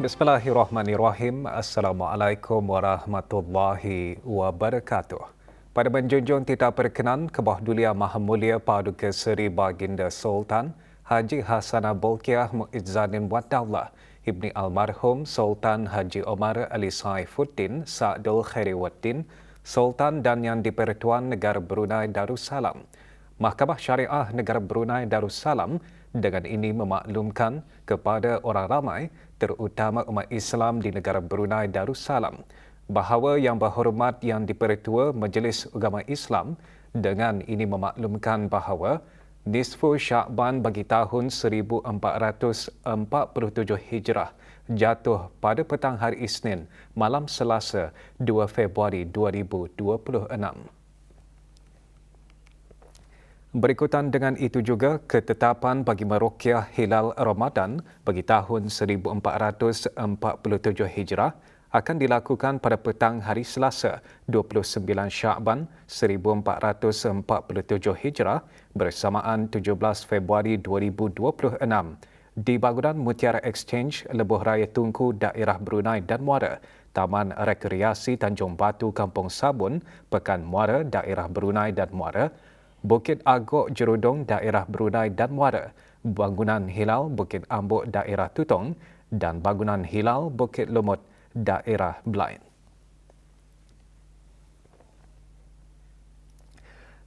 Bismillahirrahmanirrahim. Assalamualaikum warahmatullahi wabarakatuh. Pada menjunjung titah perkenan Kebah Dulia Maha Mulia Paduka Seri Baginda Sultan Haji Hasanah Bolkiah Muizzaddin Wadaulah Ibni Almarhum Sultan Haji Omar Ali Saifuddin Sa'dul Khairiwaddin Sultan dan Yang di-Pertuan Negara Brunei Darussalam. Mahkamah Syariah Negara Brunei Darussalam dengan ini memaklumkan kepada orang ramai, terutama umat Islam di negara Brunei Darussalam, bahawa Yang Berhormat Yang di-Pertua Majlis Agama Islam dengan ini memaklumkan bahawa Nisfu Sya'ban bagi tahun 1447 Hijrah jatuh pada petang hari Isnin, malam Selasa 2 Februari 2026. Berikutan dengan itu juga, ketetapan bagi meruqyah hilal Ramadan bagi tahun 1447 Hijrah akan dilakukan pada petang hari Selasa 29 Sya'ban 1447 Hijrah bersamaan 17 Februari 2026 di bangunan Mutiara Exchange, Lebuh Raya Tunku, daerah Brunei dan Muara, Taman Rekreasi Tanjung Batu, Kampung Sabun, Pekan Muara, daerah Brunei dan Muara, Bukit Agok Jerudong, daerah Brunei dan Muara, Bangunan Hilal Bukit Ambuk, daerah Tutong dan Bangunan Hilal Bukit Lumut, daerah Blain.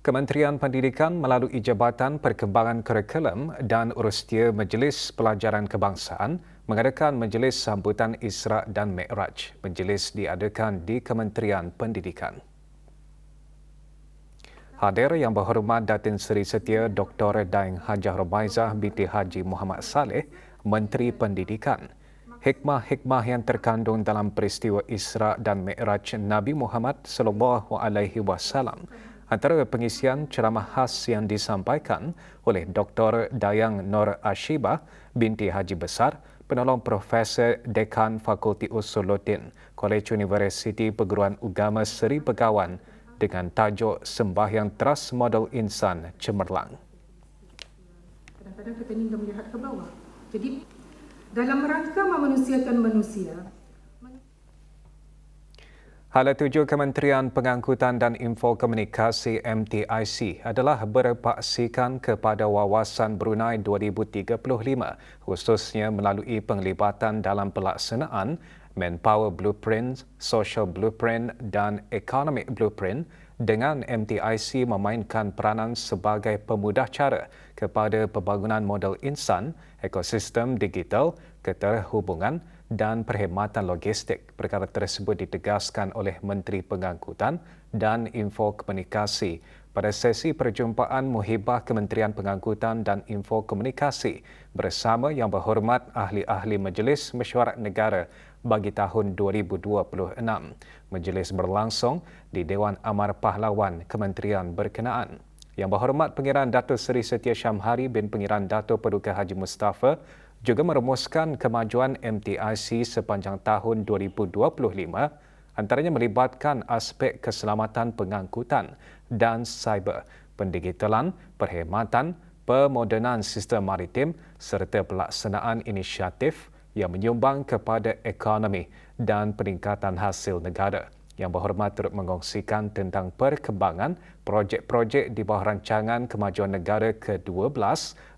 Kementerian Pendidikan melalui Jabatan Perkembangan Kurikulum dan Urustia Majlis Pelajaran Kebangsaan mengadakan Majlis Sambutan Isra' dan Mi'raj. Majlis diadakan di Kementerian Pendidikan. Hadir Yang Berhormat Datin Seri Setia Dr. Daeng Hajah Rumaizah binti Haji Muhammad Saleh, Menteri Pendidikan. Hikmah-hikmah yang terkandung dalam peristiwa Isra' dan Mi'raj Nabi Muhammad SAW. Antara pengisian ceramah khas yang disampaikan oleh Dr. Dayang Nur Ashibah binti Haji Besar, penolong Profesor Dekan Fakulti Usuluddin, Kolej Universiti Perguruan Agama Seri Begawan, dengan tajuk Sembahyang Teras Model Insan Cemerlang. Kadang-kadang kita ingin melihat ke bawah. Jadi, dalam rangka memanusiakan manusia. Hala tuju Kementerian Pengangkutan dan Infokomunikasi MTIC adalah berpaksikan kepada Wawasan Brunei 2035, khususnya melalui penglibatan dalam pelaksanaan Manpower Blueprint, Social Blueprint dan Economic Blueprint dengan MTIC memainkan peranan sebagai pemudah cara kepada pembangunan model insan, ekosistem digital, keterhubungan dan perkhidmatan logistik. Perkara tersebut ditegaskan oleh Menteri Pengangkutan dan Infokomunikasi pada sesi perjumpaan muhibah Kementerian Pengangkutan dan Infokomunikasi bersama Yang Berhormat Ahli-Ahli Majlis Mesyuarat Negara bagi tahun 2026. Majlis berlangsung di Dewan Amar Pahlawan Kementerian berkenaan. Yang Berhormat Pengiran Dato' Seri Setia Syamhari bin Pengiran Dato' Paduka Haji Mustafa juga merumuskan kemajuan MTIC sepanjang tahun 2025, antaranya melibatkan aspek keselamatan pengangkutan dan cyber, pendigitalan, perkhidmatan, pemodenan sistem maritim serta pelaksanaan inisiatif yang menyumbang kepada ekonomi dan peningkatan hasil negara. Yang Berhormat turut mengongsikan tentang perkembangan projek-projek di bawah Rancangan Kemajuan Negara ke-12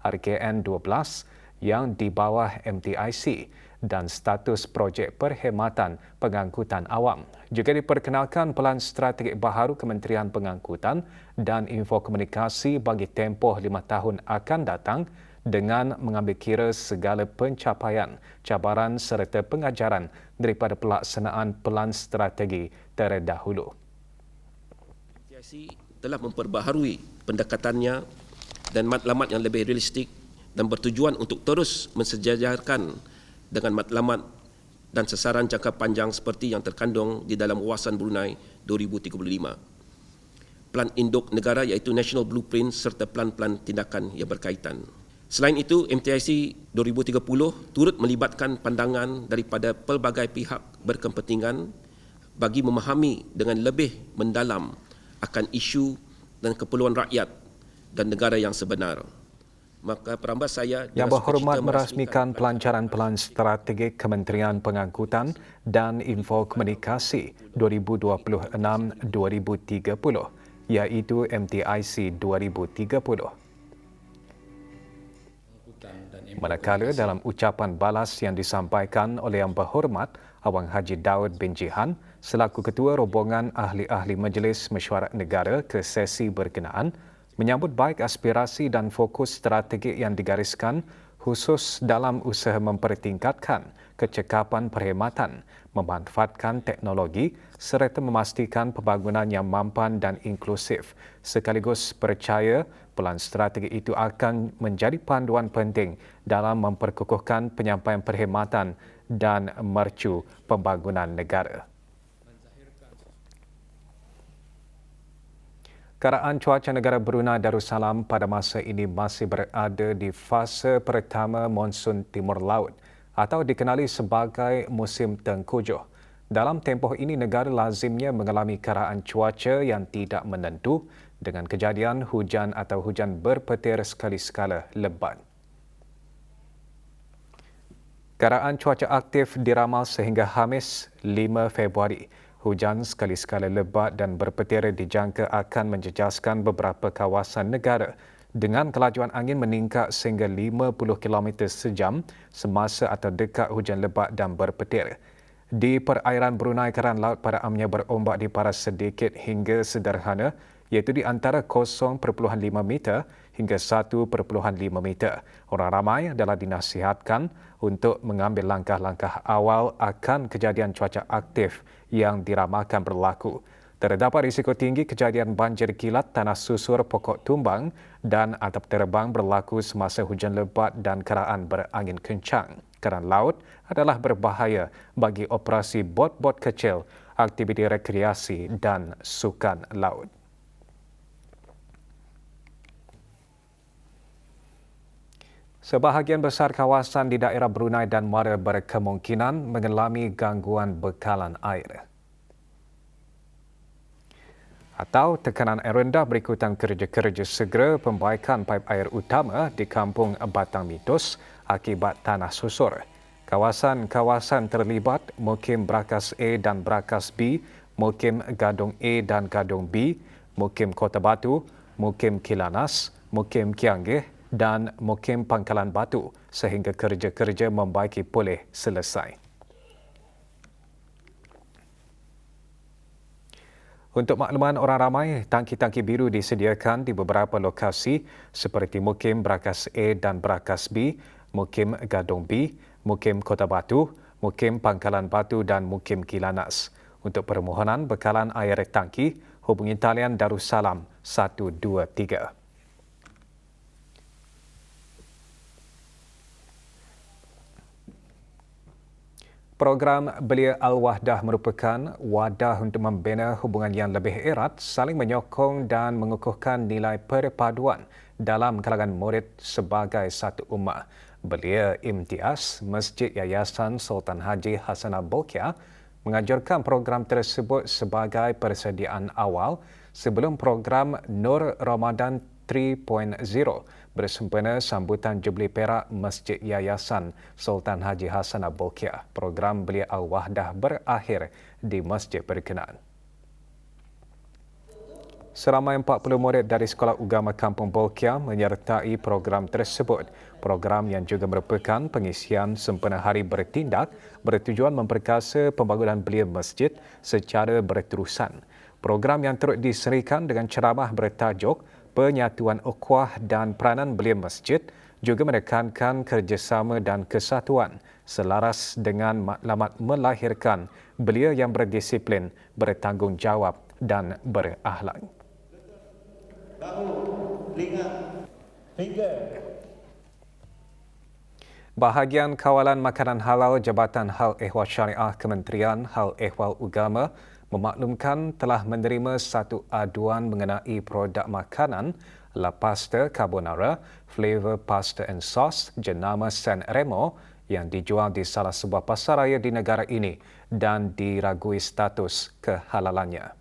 RKN 12 yang di bawah MTIC dan status projek perkhidmatan pengangkutan awam. Juga diperkenalkan pelan strategik baharu Kementerian Pengangkutan dan Infokomunikasi bagi tempoh 5 tahun akan datang dengan mengambil kira segala pencapaian, cabaran serta pengajaran daripada pelaksanaan pelan strategi terdahulu. MTIC telah memperbaharui pendekatannya dan matlamat yang lebih realistik dan bertujuan untuk terus mensejajarkan dengan matlamat dan sasaran jangka panjang seperti yang terkandung di dalam Wawasan Brunei 2035. Plan induk negara iaitu National Blueprint serta plan-plan tindakan yang berkaitan. Selain itu, MTIC 2030 turut melibatkan pandangan daripada pelbagai pihak berkepentingan bagi memahami dengan lebih mendalam akan isu dan keperluan rakyat dan negara yang sebenar. maka perambas saya Yang dengan berhormat sukacita merasmikan pelancaran pelan strategik Kementerian Pengangkutan dan Infokomunikasi 2026-2030 iaitu MTIC 2030. Manakala dalam ucapan balas yang disampaikan oleh Yang Berhormat Awang Haji Daud bin Jihan selaku Ketua Rombongan Ahli-Ahli Majlis Mesyuarat Negara ke sesi berkenaan, menyambut baik aspirasi dan fokus strategik yang digariskan khusus dalam usaha mempertingkatkan kecekapan perkhidmatan, memanfaatkan teknologi serta memastikan pembangunan yang mampan dan inklusif, sekaligus percaya pelan strategik itu akan menjadi panduan penting dalam memperkukuhkan penyampaian perkhidmatan dan mercu pembangunan negara. Keadaan cuaca negara Brunei Darussalam pada masa ini masih berada di fasa pertama monsun timur laut atau dikenali sebagai musim tengkujuh. Dalam tempoh ini, negara lazimnya mengalami keadaan cuaca yang tidak menentu dengan kejadian hujan atau hujan berpetir sekali-sekala lebat. Keadaan cuaca aktif diramal sehingga Khamis 5 Februari. Hujan sekali-sekala lebat dan berpetir dijangka akan menjejaskan beberapa kawasan negara dengan kelajuan angin meningkat sehingga 50 km sejam semasa atau dekat hujan lebat dan berpetir. Di perairan Brunei, keadaan laut pada amnya berombak diparas sedikit hingga sederhana iaitu di antara 0.5 meter hingga 1.5 meter. Orang ramai adalah dinasihatkan untuk mengambil langkah-langkah awal akan kejadian cuaca aktif yang diramalkan berlaku. Terdapat risiko tinggi kejadian banjir kilat, tanah susur, pokok tumbang dan atap terbang berlaku semasa hujan lebat dan keraan berangin kencang. Keadaan laut adalah berbahaya bagi operasi bot-bot kecil, aktiviti rekreasi dan sukan laut. Sebahagian besar kawasan di daerah Brunei dan Muara berkemungkinan mengalami gangguan bekalan air atau tekanan air rendah berikutan kerja-kerja segera pembaikan paip air utama di Kampung Batang Mitos akibat tanah susur. Kawasan-kawasan terlibat Mukim Brakas A dan Brakas B, Mukim Gadong A dan Gadong B, Mukim Kota Batu, Mukim Kilanas, Mukim Kianggih dan Mukim Pangkalan Batu sehingga kerja-kerja membaiki pulih selesai. Untuk makluman orang ramai, tangki-tangki biru disediakan di beberapa lokasi seperti Mukim Brakas A dan Brakas B, Mukim Gadong B, Mukim Kota Batu, Mukim Pangkalan Batu dan Mukim Kilanas. Untuk permohonan bekalan air tangki, hubungi talian Darussalam 123. Program Belia Al-Wahdah merupakan wadah untuk membina hubungan yang lebih erat, saling menyokong dan mengukuhkan nilai perpaduan dalam kalangan murid sebagai satu ummah. Belia Imtiaz Masjid Yayasan Sultan Haji Hassanah Bolkiah menganjurkan program tersebut sebagai persediaan awal sebelum program Nur Ramadan 3.0 bersempena sambutan Jubli Perak Masjid Yayasan Sultan Haji Hassanah Bolkiah. Program Belia Al-Wahdah berakhir di masjid berkenaan. Seramai 40 murid dari Sekolah Ugama Kampung Bolkiah menyertai program tersebut. Program yang juga merupakan pengisian sempena hari bertindak bertujuan memperkasa pembangunan belia masjid secara berterusan. Program yang turut diserikan dengan ceramah bertajuk Penyatuan Ukhuwah dan Peranan Belia Masjid juga menekankan kerjasama dan kesatuan selaras dengan matlamat melahirkan belia yang berdisiplin, bertanggungjawab dan berakhlak. Bahagian Kawalan Makanan Halal Jabatan Hal Ehwal Syariah Kementerian Hal Ehwal Ugama memaklumkan telah menerima satu aduan mengenai produk makanan la pasta carbonara, flavor pasta and sauce jenama San Remo yang dijual di salah sebuah pasaraya di negara ini dan diragui status kehalalannya.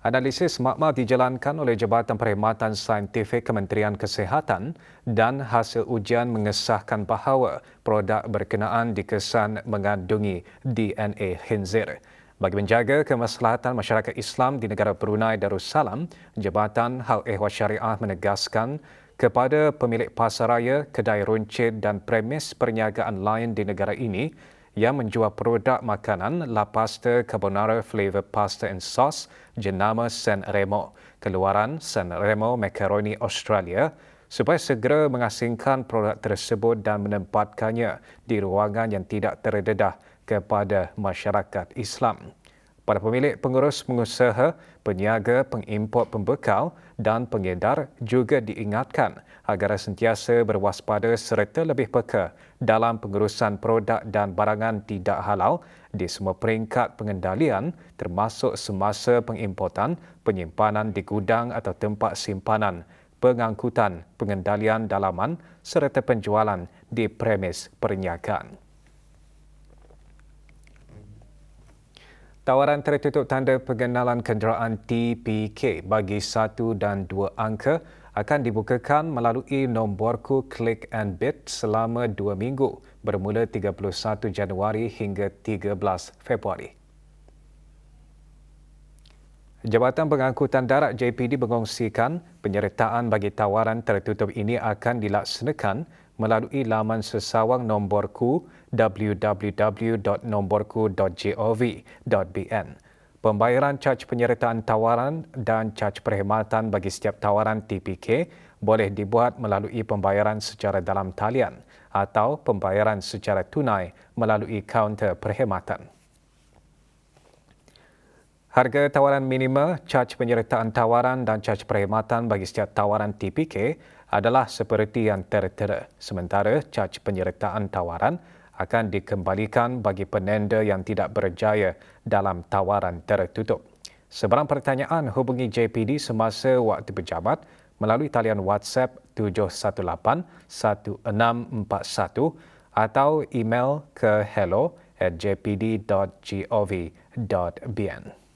Analisis makmal dijalankan oleh Jabatan Perkhidmatan Saintifik Kementerian Kesihatan dan hasil ujian mengesahkan bahawa produk berkenaan dikesan mengandungi DNA khinzir. Bagi menjaga kemaslahatan masyarakat Islam di negara Brunei Darussalam, Jabatan Hal Ehwal Syariah menegaskan kepada pemilik pasaraya, kedai runcit dan premis perniagaan lain di negara ini yang menjual produk makanan La Pasta Carbonara Flavor Pasta and Sauce jenama San Remo, keluaran San Remo Macaroni Australia, supaya segera mengasingkan produk tersebut dan menempatkannya di ruangan yang tidak terdedah kepada masyarakat Islam. Para pemilik, pengurus, pengusaha, peniaga, pengimport pembekal dan pengedar juga diingatkan agar sentiasa berwaspada serta lebih peka dalam pengurusan produk dan barangan tidak halal di semua peringkat pengendalian termasuk semasa pengimportan, penyimpanan di gudang atau tempat simpanan, pengangkutan, pengendalian dalaman serta penjualan di premis perniagaan. Tawaran tertutup tanda pengenalan kenderaan TPK bagi 1 dan 2 angka akan dibukakan melalui nomborku Click and Bid selama 2 minggu bermula 31 Januari hingga 13 Februari. Jabatan Pengangkutan Darat JPD mengongsikan penyertaan bagi tawaran tertutup ini akan dilaksanakan melalui laman sesawang nomborku www.nomborku.gov.bn. Pembayaran caj penyertaan tawaran dan caj perkhidmatan bagi setiap tawaran TPK boleh dibuat melalui pembayaran secara dalam talian atau pembayaran secara tunai melalui kaunter perkhidmatan. Harga tawaran minima, caj penyertaan tawaran dan caj perkhidmatan bagi setiap tawaran TPK adalah seperti yang tertera. Sementara caj penyertaan tawaran akan dikembalikan bagi penenda yang tidak berjaya dalam tawaran tertutup. Sebarang pertanyaan, hubungi JPD semasa waktu berjabat melalui talian WhatsApp 718-1641 atau email ke hello@jpd.gov.bn.